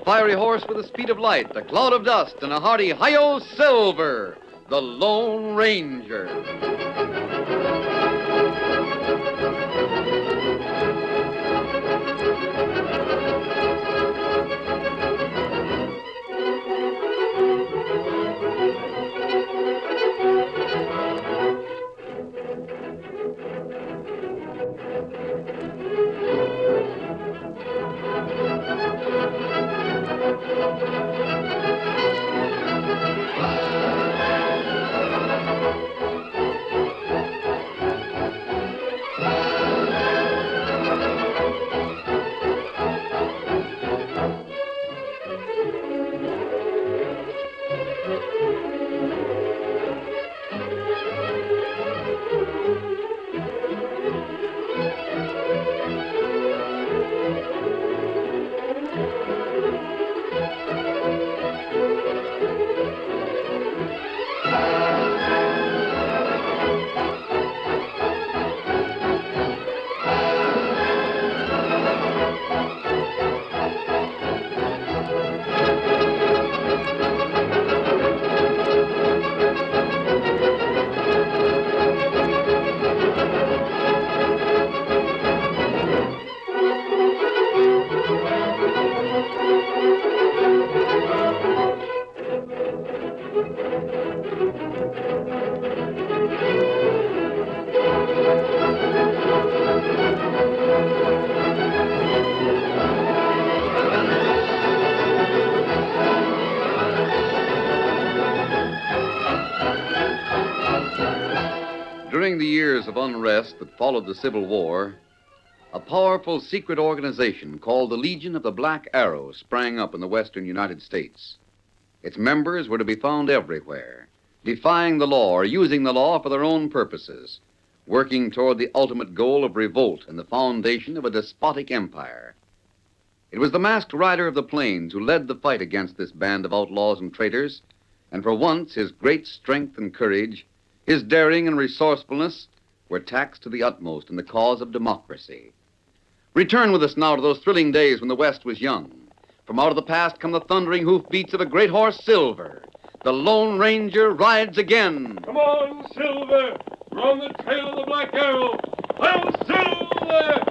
fiery horse with the speed of light, a cloud of dust, and a hearty hi-yo Silver, the Lone Ranger. During the years of unrest that followed the Civil War, a powerful secret organization called the Legion of the Black Arrow sprang up in the western United States. Its members were to be found everywhere, defying the law or using the law for their own purposes, working toward the ultimate goal of revolt and the foundation of a despotic empire. It was the masked rider of the plains who led the fight against this band of outlaws and traitors, and for once his great strength and courage, his daring and resourcefulness were taxed to the utmost in the cause of democracy. Return with us now to those thrilling days when the West was young. From out of the past come the thundering hoofbeats of a great horse, Silver. The Lone Ranger rides again. Come on, Silver! We're on the trail of the Black Arrow. Hi-yo, Silver!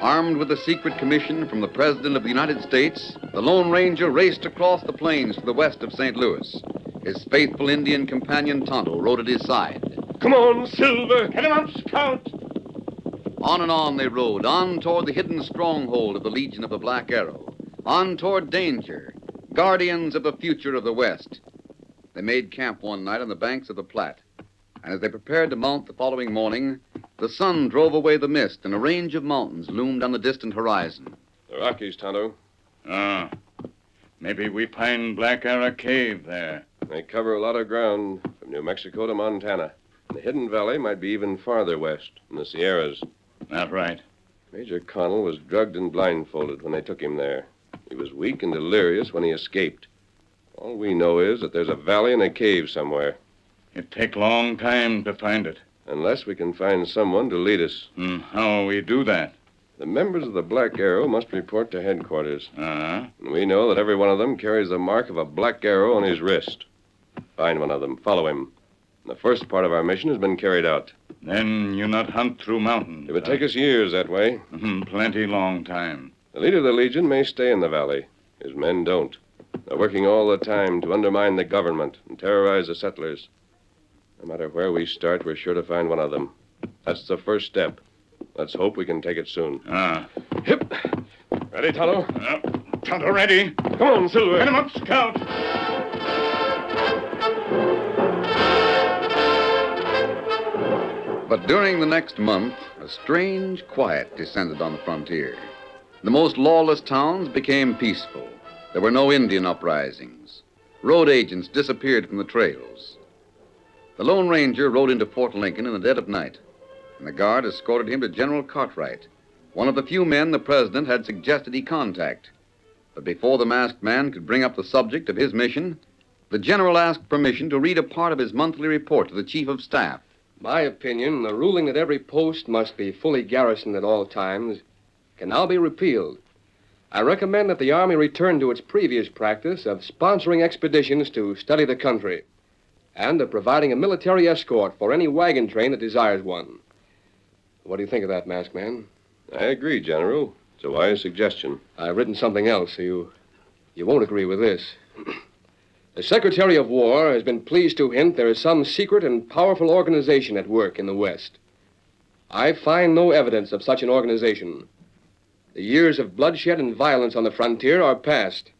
Armed with a secret commission from the President of the United States, the Lone Ranger raced across the plains to the west of St. Louis. His faithful Indian companion Tonto rode at his side. Come on, Silver! Get him up, Scout! On and on they rode, on toward the hidden stronghold of the Legion of the Black Arrow, on toward danger, guardians of the future of the West. They made camp one night on the banks of the Platte, and as they prepared to mount the following morning, the sun drove away the mist, and a range of mountains loomed on the distant horizon. The Rockies, Tonto. Maybe we find Black Arrow Cave there. They cover a lot of ground from New Mexico to Montana. The Hidden Valley might be even farther west, in the Sierras. That's right. Major Connell was drugged and blindfolded when they took him there. He was weak and delirious when he escaped. All we know is that there's a valley and a cave somewhere. It take long time to find it. Unless we can find someone to lead us. How we do that? The members of the Black Arrow must report to headquarters. Uh-huh. And we know that every one of them carries the mark of a black arrow on his wrist. Find one of them. Follow him. The first part of our mission has been carried out. Then you not hunt through mountains. It would take us years that way. Plenty long time. The leader of the Legion may stay in the valley. His men don't. They're working all the time to undermine the government and terrorize the settlers. No matter where we start, we're sure to find one of them. That's the first step. Let's hope we can take it soon. Hip! Ready, Tonto? Tonto ready. Come on, Silver. Get him up, Scout. But during the next month, a strange quiet descended on the frontier. The most lawless towns became peaceful. There were no Indian uprisings. Road agents disappeared from the trails. The Lone Ranger rode into Fort Lincoln in the dead of night, and the guard escorted him to General Cartwright, one of the few men the president had suggested he contact. But before the masked man could bring up the subject of his mission, the the general asked permission to read a part of his monthly report to the Chief of Staff. My opinion, the ruling that every post must be fully garrisoned at all times can now be repealed. I recommend that the Army return to its previous practice of sponsoring expeditions to study the country and of providing a military escort for any wagon train that desires one. What do you think of that, Masked Man? I agree, General. It's a wise suggestion. I've written something else, so you won't agree with this. The Secretary of War has been pleased to hint there is some secret and powerful organization at work in the West. I find no evidence of such an organization. The years of bloodshed and violence on the frontier are past.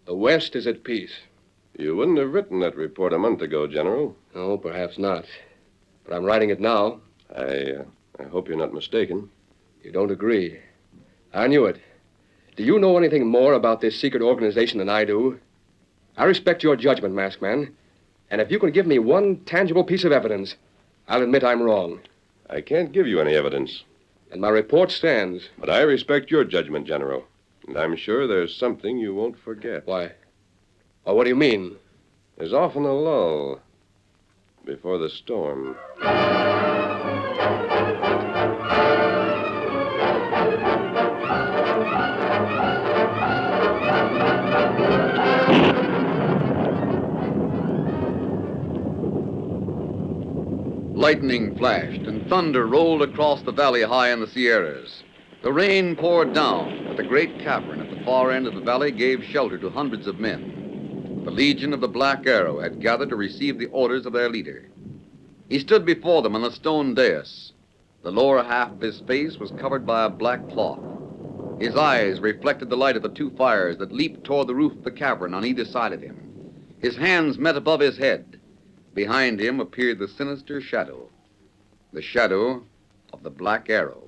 The West is at peace. You wouldn't have written that report a month ago, General. No, perhaps not. But I'm writing it now. I hope you're not mistaken. You don't agree. I knew it. Do you know anything more about this secret organization than I do? I respect your judgment, Masked Man. And if you can give me one tangible piece of evidence, I'll admit I'm wrong. I can't give you any evidence. And my report stands. But I respect your judgment, General. And I'm sure there's something you won't forget. Why? Well, what do you mean? There's often a lull before the storm. Lightning flashed and thunder rolled across the valley high in the Sierras. The rain poured down, but the great cavern at the far end of the valley gave shelter to hundreds of men. The Legion of the Black Arrow had gathered to receive the orders of their leader. He stood before them on the stone dais. The lower half of his face was covered by a black cloth. His eyes reflected the light of the two fires that leaped toward the roof of the cavern on either side of him. His hands met above his head. Behind him appeared the sinister shadow, the shadow of the Black Arrow.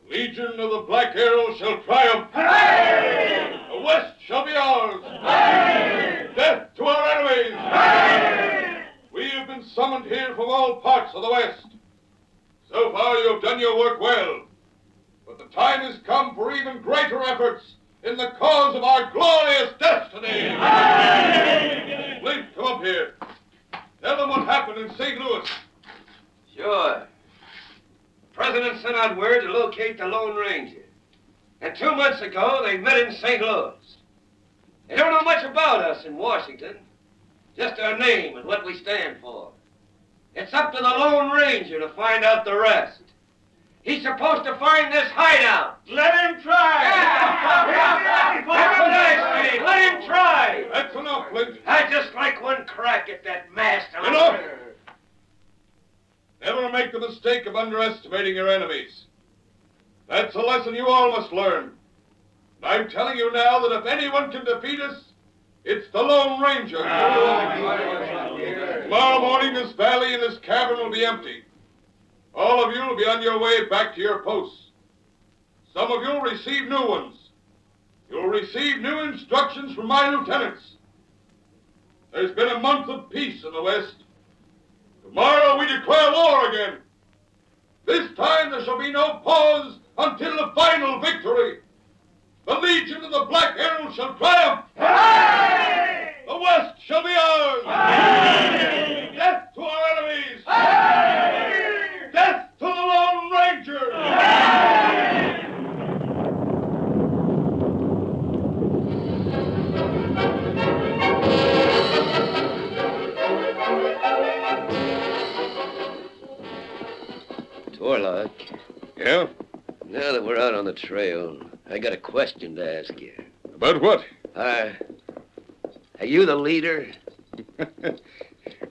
Legion of the Black Arrow shall triumph. Aye! The West shall be ours. Aye! Death to our enemies. Aye! We have been summoned here from all parts of the West. So far you have done your work well. But the time has come for even greater efforts in the cause of our glorious destiny. Aye! Flint, come up here. Tell them what happened in St. Louis. Sure. The president sent out word to locate the Lone Ranger. And 2 months ago, they met in St. Louis. They don't know much about us in Washington. Just our name and what we stand for. It's up to the Lone Ranger to find out the rest. He's supposed to find this hideout. Let him try. Yeah. That's what I say. Let him try. That's enough, Flint. I'd just like one crack at that master. Enough. Never make the mistake of underestimating your enemies. That's a lesson you all must learn. And I'm telling you now that if anyone can defeat us, it's the Lone Ranger. Tomorrow morning, this valley and this cavern will be empty. All of you will be on your way back to your posts. Some of you will receive new ones. You'll receive new instructions from my lieutenants. There's been a month of peace in the West. Tomorrow we declare war again. This time there shall be no pause until the final victory. The Legion of the Black Arrow shall triumph. Aye! The West shall be ours. Aye! Death to our enemies. Aye! Death to the Lone Ranger. Aye! Torlock, Yeah? now that we're out on the trail, I got a question to ask you. About what? Are you the leader?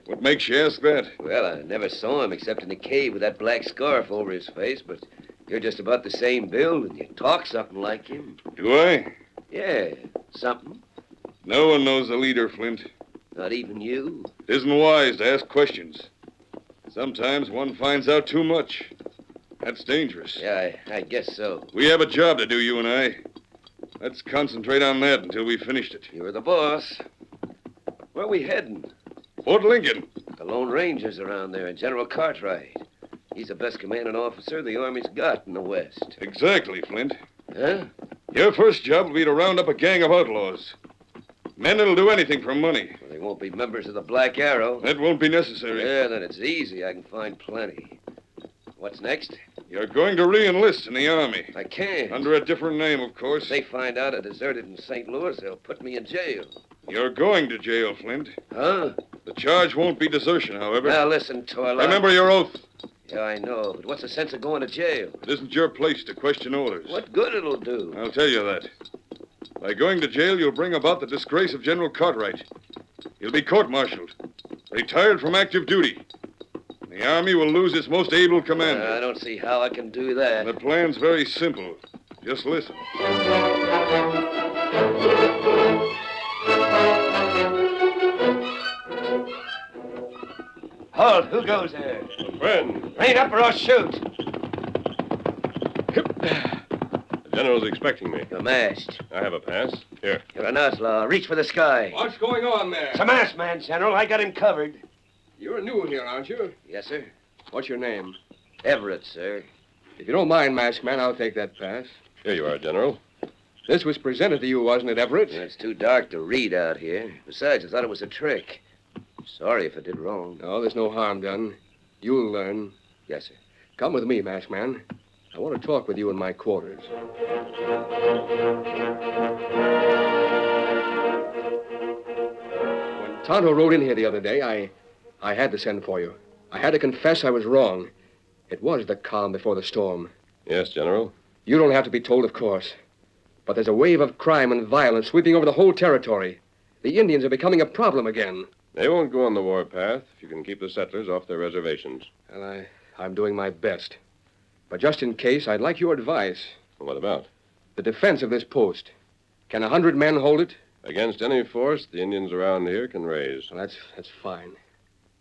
What makes you ask that? Well, I never saw him except in the cave with that black scarf over his face, but you're just about the same build and you talk something like him. Do I? Yeah, something. No one knows the leader, Flint. Not even you. It isn't wise to ask questions. Sometimes one finds out too much. That's dangerous. Yeah, I guess so. We have a job to do, you and I. Let's concentrate on that until we've finished it. You're the boss. Where are we heading? Fort Lincoln. The Lone Ranger's around there and General Cartwright. He's the best commanding officer the Army's got in the West. Exactly, Flint. Huh? Your first job will be to round up a gang of outlaws. Men that'll do anything for money. Well, they won't be members of the Black Arrow. That won't be necessary. Yeah, then it's easy. I can find plenty. What's next? You're going to re-enlist in the Army. I can't. Under a different name, of course. If they find out I deserted in St. Louis, they'll put me in jail. You're going to jail, Flint. Huh? The charge won't be desertion, however. Now, listen, Toiler. Remember your oath. Yeah, I know, but what's the sense of going to jail? It isn't your place to question orders. What good it'll do? I'll tell you that. By going to jail, you'll bring about the disgrace of General Cartwright. He'll be court-martialed, retired from active duty. The Army will lose its most able commander. I don't see how I can do that. The plan's very simple. Just listen. Halt! Who goes there? A friend. Rein up or I'll shoot. The general's expecting me. You're masked. I have a pass. Here. You're an outlaw. Reach for the sky. What's going on there? It's a masked man, General. I got him covered. You're new here, aren't you? Yes, sir. What's your name? Everett, sir. If you don't mind, masked man, I'll take that pass. Here you are, General. This was presented to you, wasn't it, Everett? It's too dark to read out here. Besides, I thought it was a trick. Sorry if I did wrong. No, there's no harm done. You'll learn. Yes, sir. Come with me, masked man. I want to talk with you in my quarters. When Tonto rode in here the other day, I had to send for you. I had to confess I was wrong. It was the calm before the storm. Yes, General. You don't have to be told, of course. But there's a wave of crime and violence sweeping over the whole territory. The Indians are becoming a problem again. They won't go on the warpath if you can keep the settlers off their reservations. Well, I'm doing my best. But just in case, I'd like your advice. What about? The defense of this post. Can 100 men hold it? Against any force the Indians around here can raise. Well, that's fine.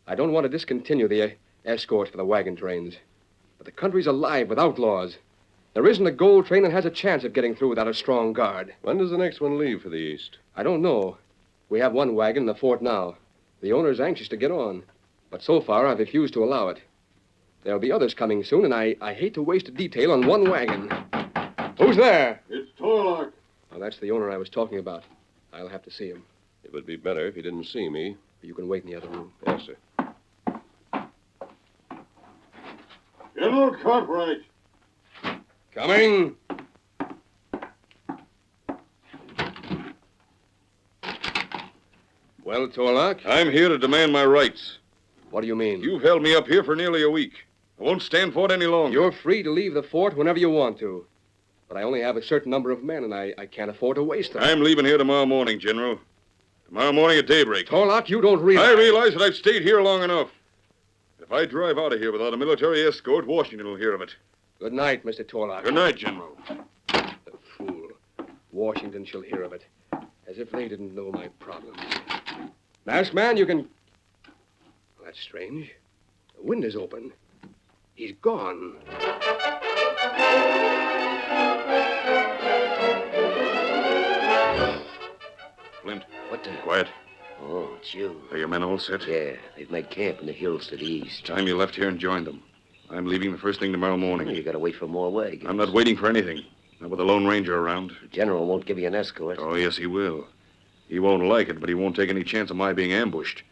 I don't want to discontinue the escorts for the wagon trains. But the country's alive with outlaws. There isn't a gold train that has a chance of getting through without a strong guard. When does the next one leave for the east? I don't know. We have one wagon in the fort now. The owner's anxious to get on. But so far, I've refused to allow it. There'll be others coming soon, and I hate to waste a detail on one wagon. Who's there? It's Torlock. Oh, that's the owner I was talking about. I'll have to see him. It would be better if he didn't see me. You can wait in the other room. Yes, sir. General Cartwright. Coming. Well, Torlock, I'm here to demand my rights. what do you mean? You've held me up here for nearly a week. I won't stand for it any longer. You're free to leave the fort whenever you want to. But I only have a certain number of men, and I can't afford to waste them. I'm leaving here tomorrow morning, General. Tomorrow morning at daybreak. Torlock, you don't realize... I realize that I've stayed here long enough. If I drive out of here without a military escort, Washington will hear of it. Good night, Mr. Torlock. Good night, General. The fool. Washington shall hear of it. As if they didn't know my problems. Masked man, you can... Well, that's strange. The window's open. He's gone. Flint, What the... quiet. Oh, it's you. Are your men all set? Yeah, they've made camp in the hills to the east. Time you left here and joined them. I'm leaving the first thing tomorrow morning. You gotta wait for more wagons. I'm not waiting for anything. Not with the Lone Ranger around. The general won't give you an escort. Oh, yes, he will. He won't like it, but he won't take any chance of my being ambushed.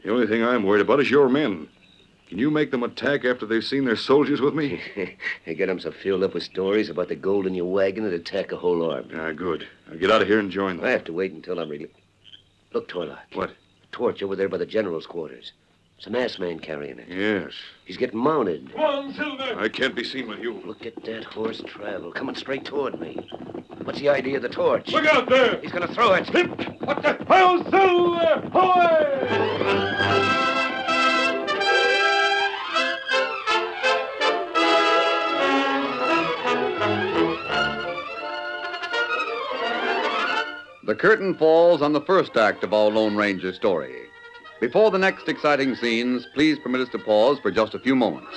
The only thing I'm worried about is your men. Can you make them attack after they've seen their soldiers with me? You get them so filled up with stories about the gold in your wagon that'd attack a whole army. Ah, good. I'll get out of here and join them. I have to wait until I'm really... Look, Torlock. What? The torch over there by the general's quarters. It's a masked man carrying it. Yes. He's getting mounted. Come on, Silver. I can't be seen with you. Look at that horse travel, coming straight toward me. What's the idea of the torch? Look out there! He's gonna throw it. What the hell, Silver? Away! The curtain falls on the first act of our Lone Ranger story. Before the next exciting scenes, please permit us to pause for just a few moments.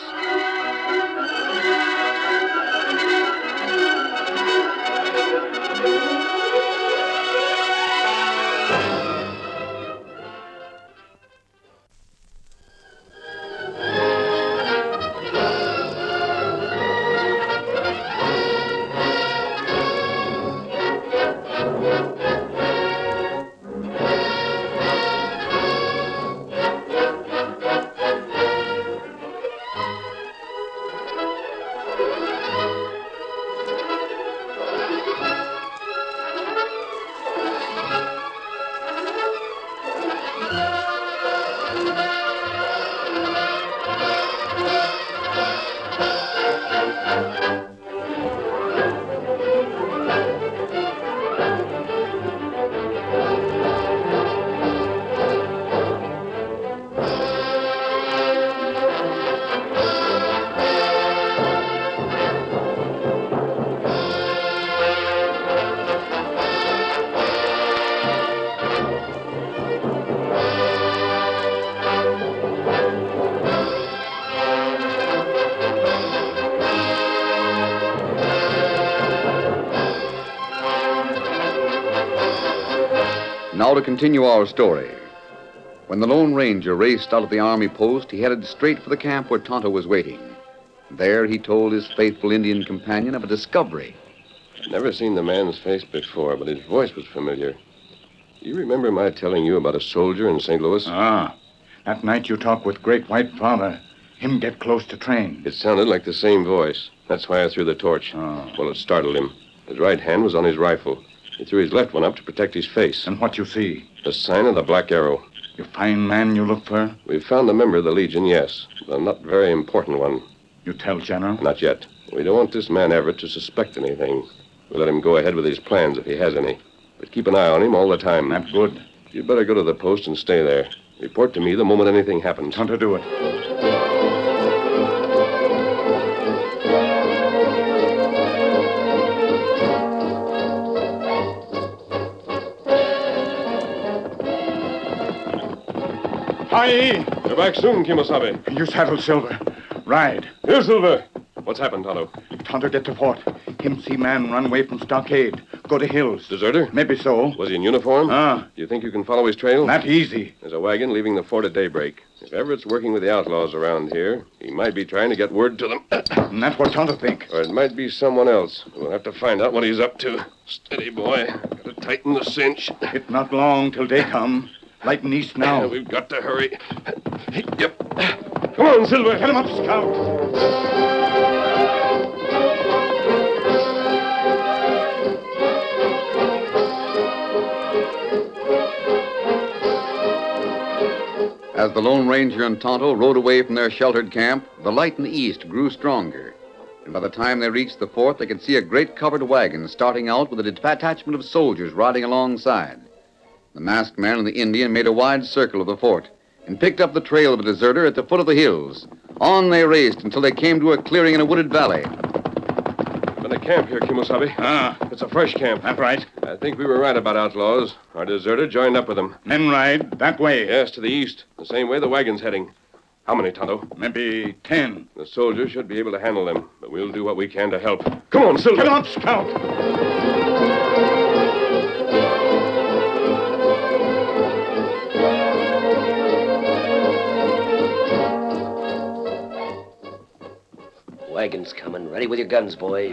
Now to continue our story. When the Lone Ranger raced out of the Army post, he headed straight for the camp where Tonto was waiting. There he told his faithful Indian companion of a discovery. I'd never seen the man's face before, but his voice was familiar. You remember my telling you about a soldier in St. Louis? Ah, that night you talked with Great White Father. Him get close to train. It sounded like the same voice. That's why I threw the torch. Oh. Well, it startled him. His right hand was on his rifle. He threw his left one up to protect his face. And what you see? The sign of the Black Arrow. You find man you look for? We've found a member of the Legion, yes. But a not very important one. You tell General? Not yet. We don't want this man Everett to suspect anything. We'll let him go ahead with his plans if he has any. But keep an eye on him all the time. That's good. You'd better go to the post and stay there. Report to me the moment anything happens. Time to do it. Hi! You're back soon, Kimosabe. You saddle Silver. Ride. Here, Silver. What's happened, Tonto? Tonto get to fort. Him see man run away from stockade. Go to hills. Deserter? Maybe so. Was he in uniform? Ah. Do you think you can follow his trail? Not easy. There's a wagon leaving the fort at daybreak. If Everett's working with the outlaws around here, he might be trying to get word to them. And that's what Tonto think. Or it might be someone else. We'll have to find out what he's up to. Steady, boy. Gotta tighten the cinch. It not long till they come. Lighten east now. We've got to hurry. Yep. Come on, Silver. Get him up, Scout. As the Lone Ranger and Tonto rode away from their sheltered camp, the light in the east grew stronger. And by the time they reached the fort, they could see a great covered wagon starting out with a detachment of soldiers riding alongside. The masked man and the Indian made a wide circle of the fort and picked up the trail of the deserter at the foot of the hills. On they raced until they came to a clearing in a wooded valley. Been a camp here, Kimosabe. Ah, It's a fresh camp. that's right. I think we were right about outlaws. Our deserter joined up with them. Men ride that way. Yes, to the east. The same way the wagon's heading. How many, Tonto? Maybe 10. The soldiers should be able to handle them, but we'll do what we can to help. Come on, Silver. Get him up, Scout. Wagon's coming. Ready with your guns, boys.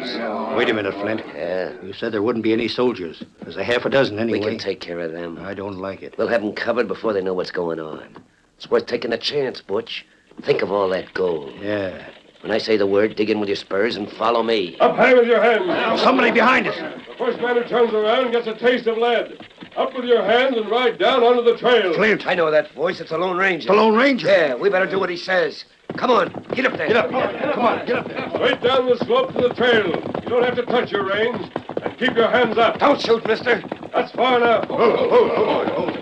Wait a minute, Flint. Yeah, You said there wouldn't be any soldiers. There's a half a dozen anyway. we can take care of them. I don't like it. We'll have them covered before they know what's going on. It's worth taking a chance, Butch. Think of all that gold. Yeah. When I say the word, dig in with your spurs and follow me. Up high with your hands. Somebody behind us. The first man who turns around gets a taste of lead. Up with your hands and ride down onto the trail. Flint. I know that voice. It's the Lone Ranger. The Lone Ranger. Yeah, we better do what he says. Come on, get up there. Get up. Come on, get up there. Straight down the slope to the trail. You don't have to touch your reins. And keep your hands up. Don't shoot, mister. That's far enough.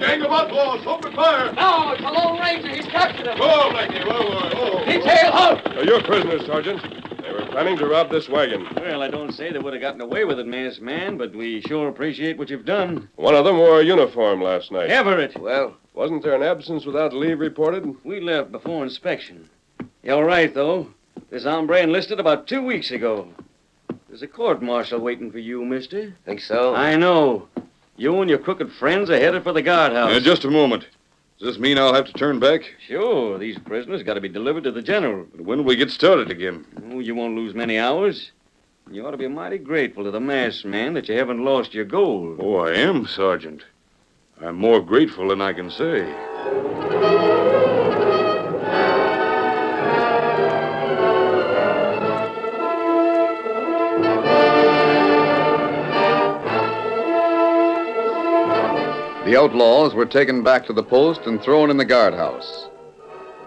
Gang of outlaws, open fire! No, it's the Lone Ranger. He's captured him. Whoa, Blackie, whoa. Detail out. You're prisoners, Sergeant. They were planning to rob this wagon. Well, I don't say they would have gotten away with it, masked man, but we sure appreciate what you've done. One of them wore a uniform last night. Everett, Well, Wasn't there an absence without leave reported? we left before inspection. You're right, though. This hombre enlisted about 2 weeks ago. There's a court-martial waiting for you, mister. think so? I know. You and your crooked friends are headed for the guardhouse. Just a moment. Does this mean I'll have to turn back? Sure, these prisoners got to be delivered to the general. When will we get started again? Oh, you won't lose many hours. You ought to be mighty grateful to the masked man that you haven't lost your gold. Oh, I am, Sergeant. I'm more grateful than I can say. The outlaws were taken back to the post and thrown in the guardhouse.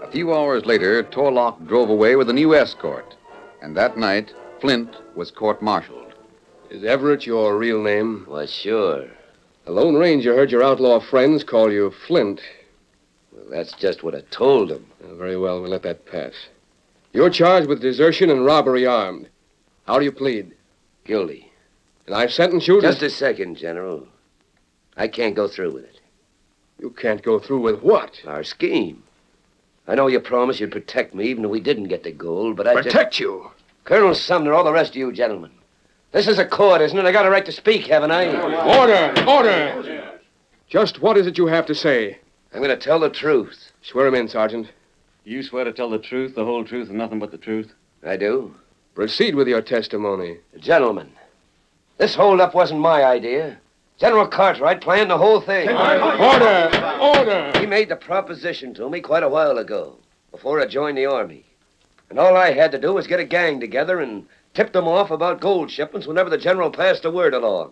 A few hours later, Torlock drove away with a new escort. And that night, Flint was court-martialed. Is Everett your real name? Why, sure. The Lone Ranger heard your outlaw friends call you Flint. Well, that's just what I told them. Very well, we'll let that pass. You're charged with desertion and robbery armed. How do you plead? Guilty. And I sentence you to... Just a second, General. I can't go through with it. You can't go through with what? Our scheme. I know you promised you'd protect me even if we didn't get the gold, but I just... Protect you? Colonel Sumner, all the rest of you gentlemen. This is a court, isn't it? I got a right to speak, haven't I? Order! Just what is it you have to say? I'm going to tell the truth. Swear him in, Sergeant. You swear to tell the truth, the whole truth, and nothing but the truth? I do. Proceed with your testimony. Gentlemen, this holdup wasn't my idea. General Cartwright planned the whole thing. Order! Order! He made the proposition to me quite a while ago, before I joined the Army. And all I had to do was get a gang together and tip them off about gold shipments whenever the General passed the word along.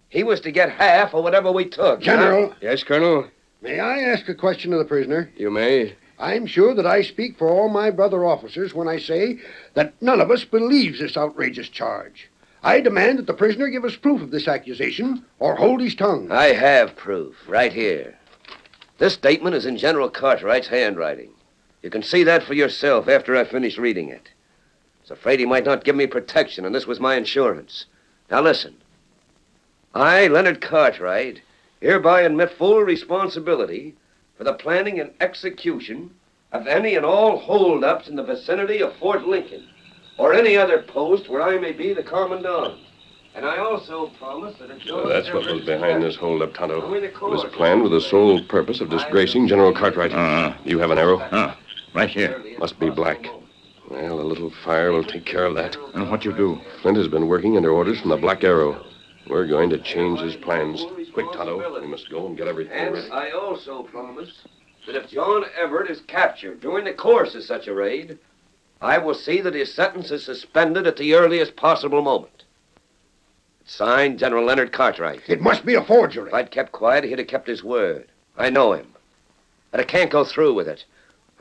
He was to get half of whatever we took. General, Yes, Colonel? may I ask a question of the prisoner? You may. I'm sure that I speak for all my brother officers when I say that none of us believes this outrageous charge. I demand that the prisoner give us proof of this accusation or hold his tongue. I have proof, right here. This statement is in General Cartwright's handwriting. You can see that for yourself after I finish reading it. I was afraid he might not give me protection, and this was my insurance. Now listen. I, Leonard Cartwright, hereby admit full responsibility for the planning and execution of any and all holdups in the vicinity of Fort Lincoln or any other post where I may be the commandant. And I also promise that if So that's what was behind this holdup, Tonto. It was planned with the sole purpose of disgracing General Cartwright. You have an arrow? Right here. Must be black. Well, a little fire will take care of that. And what you do? Flint has been working under orders from the Black Arrow. We're going to change his plans. Quick, Tonto. We must go and get everything And ready. I also promise that if John Everett is captured during the course of such a raid, I will see that his sentence is suspended at the earliest possible moment. Signed, General Leonard Cartwright. It must be a forgery. If I'd kept quiet, he'd have kept his word. I know him. But I can't go through with it.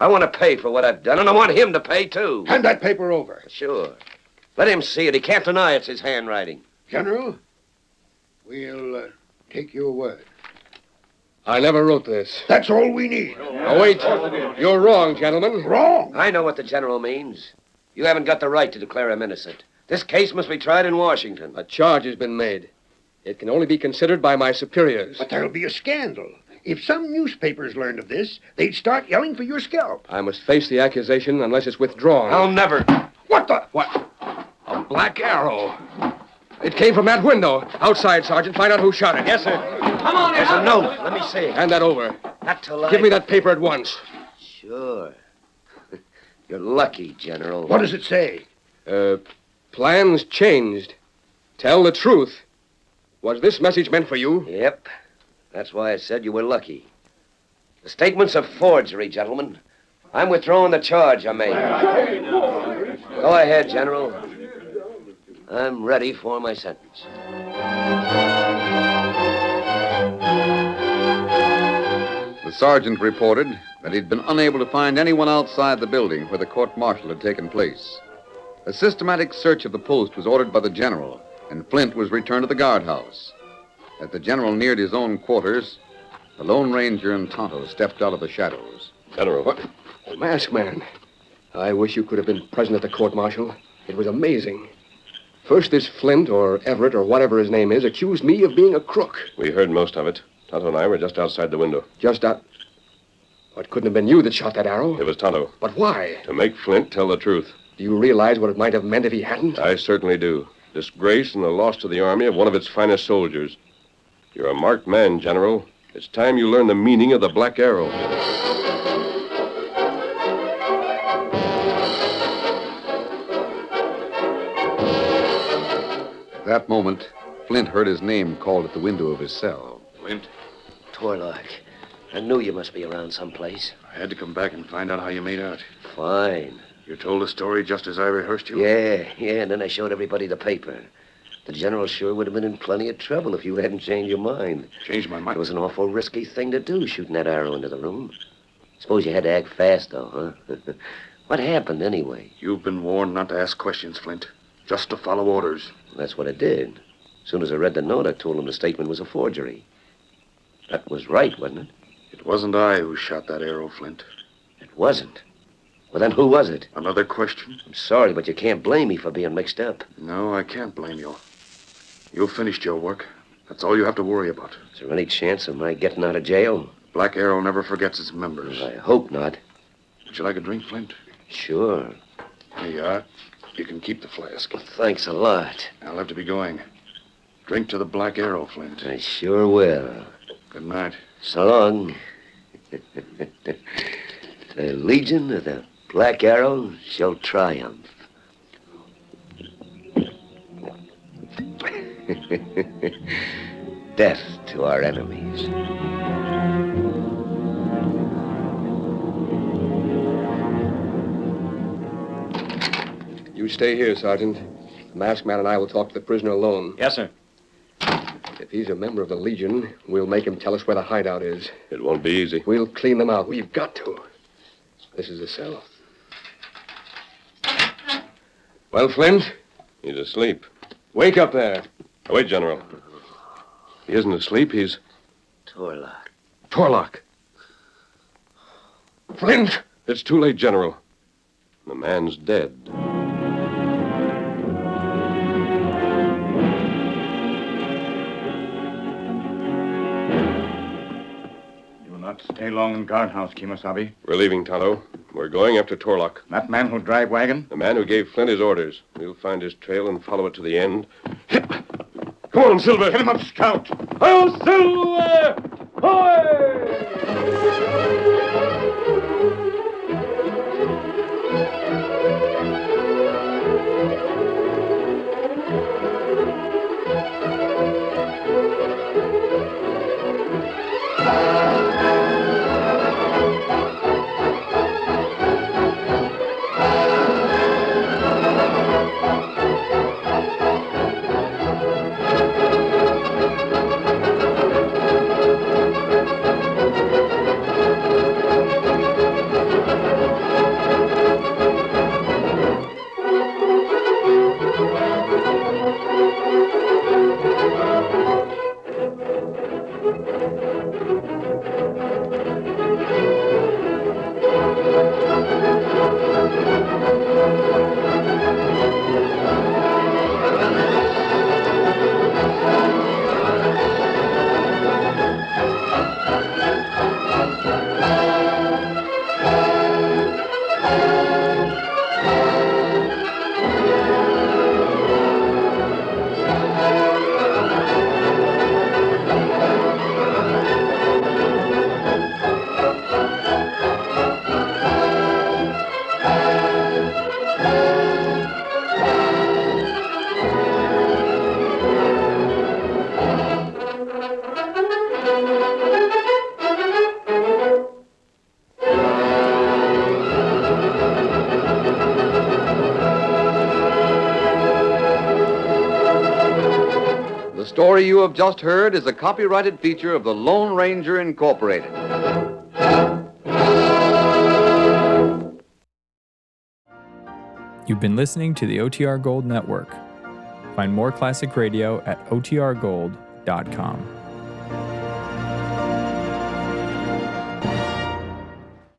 I want to pay for what I've done, and I want him to pay, too. Hand that paper over. Sure. Let him see it. He can't deny it's his handwriting. General, we'll take your word. I never wrote this. That's all we need. Now, wait. You're wrong, gentlemen. Wrong. I know what the general means. You haven't got the right to declare him innocent. This case must be tried in Washington. A charge has been made. It can only be considered by my superiors. But there'll be a scandal. If some newspapers learned of this, they'd start yelling for your scalp. I must face the accusation unless it's withdrawn. I'll never. What the? What? A black arrow. It came from that window. Outside, Sergeant. Find out who shot it. Yes, sir. Come on, there's a note. Let me see it. Hand that over. Not till I... Give me that paper at once. Sure. You're lucky, General. What does it say? Plans changed. Tell the truth. Was this message meant for you? Yep. That's why I said you were lucky. The statement's a forgery, gentlemen. I'm withdrawing the charge I made. Go ahead, General. I'm ready for my sentence. The sergeant reported that he'd been unable to find anyone outside the building where the court-martial had taken place. A systematic search of the post was ordered by the general, and Flint was returned to the guardhouse. As the general neared his own quarters, the Lone Ranger and Tonto stepped out of the shadows. General. What? The masked man. I wish you could have been present at the court-martial. It was amazing. First, this Flint, or Everett, or whatever his name is, accused me of being a crook. We heard most of it. Tonto and I were just outside the window. Just out... What, couldn't have been you that shot that arrow? It was Tonto. But why? To make Flint tell the truth. Do you realize what it might have meant if he hadn't? I certainly do. Disgrace and the loss to the Army of one of its finest soldiers. You're a marked man, General. It's time you learn the meaning of the Black Arrow. At that moment, Flint heard his name called at the window of his cell. Flint, Torlock, I knew you must be around someplace. I had to come back and find out how you made out. Fine. You told the story just as I rehearsed you? Yeah, and then I showed everybody the paper. The general sure would have been in plenty of trouble if you hadn't changed your mind. Changed my It mind. was an awful risky thing to do, shooting that arrow into the room. Suppose you had to act fast, though, huh? What happened, anyway? You've been warned not to ask questions, Flint. Just to follow orders. That's what I did. As soon as I read the note, I told him the statement was a forgery. That was right, wasn't it? It wasn't I who shot that arrow, Flint. It wasn't. Well, then who was it? Another question? I'm sorry, but you can't blame me for being mixed up. No, I can't blame you. You finished your work. That's all you have to worry about. Is there any chance of my getting out of jail? Black Arrow never forgets its members. I hope not. Would you like a drink, Flint? Sure. Here you are. You can keep the flask. Well, thanks a lot. I'll have to be going. Drink to the Black Arrow, Flint. I sure will. Good night. So long. The Legion of the Black Arrow shall triumph. Death to our enemies. You stay here, Sergeant. The masked man and I will talk to the prisoner alone. Yes, sir. If he's a member of the Legion, we'll make him tell us where the hideout is. It won't be easy. We'll clean them out. We've got to. This is the cell. Well, Flint? He's asleep. Wake up there. Wait, General. He isn't asleep. He's... Torlock. Torlock. Flint! It's too late, General. The man's dead. You will not stay long in guardhouse, Kemosabe. We're leaving, Tonto. We're going after Torlock. That man who drive wagon? The man who gave Flint his orders. We'll find his trail and follow it to the end. Come on, Silver. Get him up, Scout. Oh, Silver! Hoy! The story you have just heard is a copyrighted feature of the Lone Ranger Incorporated. You've been listening to the OTR Gold Network. Find more classic radio at otrgold.com.